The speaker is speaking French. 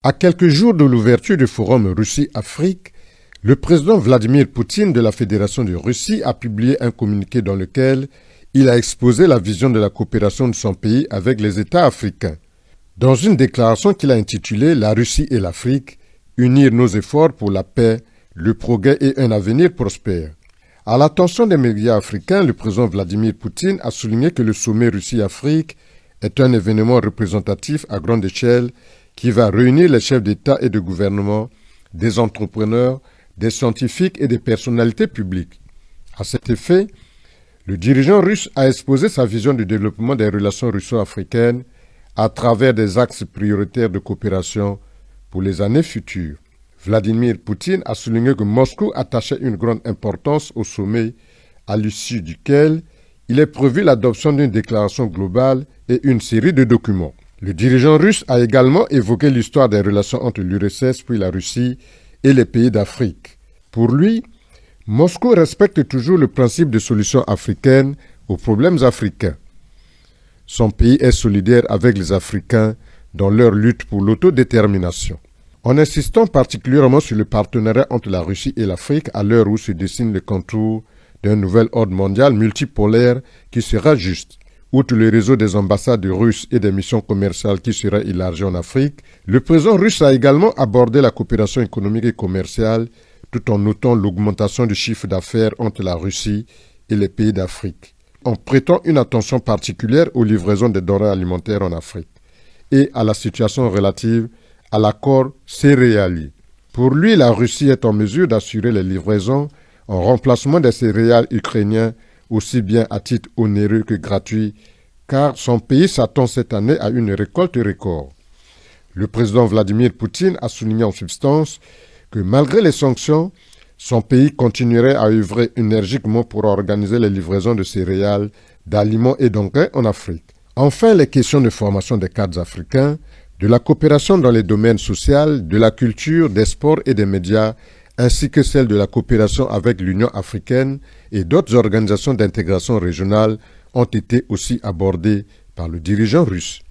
À quelques jours de l'ouverture du forum Russie-Afrique, le président Vladimir Poutine de la Fédération de Russie a publié un communiqué dans lequel il a exposé la vision de la coopération de son pays avec les États africains. Dans une déclaration qu'il a intitulée « La Russie et l'Afrique, unir nos efforts pour la paix, le progrès et un avenir prospère ». À l'attention des médias africains, le président Vladimir Poutine a souligné que le sommet Russie-Afrique est un événement représentatif à grande échelle qui va réunir les chefs d'État et de gouvernement, des entrepreneurs, des scientifiques et des personnalités publiques. À cet effet, le dirigeant russe a exposé sa vision du développement des relations russo-africaines à travers des axes prioritaires de coopération pour les années futures. Vladimir Poutine a souligné que Moscou attachait une grande importance au sommet, à l'issue duquel il est prévu l'adoption d'une déclaration globale et une série de documents. Le dirigeant russe a également évoqué l'histoire des relations entre l'URSS puis la Russie et les pays d'Afrique. Pour lui, Moscou respecte toujours le principe de solution africaine aux problèmes africains. Son pays est solidaire avec les Africains dans leur lutte pour l'autodétermination. En insistant particulièrement sur le partenariat entre la Russie et l'Afrique à l'heure où se dessine le contour d'un nouvel ordre mondial multipolaire qui sera juste. Outre le réseau des ambassades russes et des missions commerciales qui sera élargi en Afrique, le président russe a également abordé la coopération économique et commerciale tout en notant l'augmentation du chiffre d'affaires entre la Russie et les pays d'Afrique, en prêtant une attention particulière aux livraisons des denrées alimentaires en Afrique et à la situation relative à l'accord céréalier. Pour lui, la Russie est en mesure d'assurer les livraisons en remplacement des céréales ukrainiens aussi bien à titre onéreux que gratuit, car son pays s'attend cette année à une récolte record. Le président Vladimir Poutine a souligné en substance que malgré les sanctions, son pays continuerait à œuvrer énergiquement pour organiser les livraisons de céréales, d'aliments et d'engrais en Afrique. Enfin, les questions de formation des cadres africains, de la coopération dans les domaines sociaux, de la culture, des sports et des médias, ainsi que celle de la coopération avec l'Union africaine et d'autres organisations d'intégration régionale ont été aussi abordées par le dirigeant russe.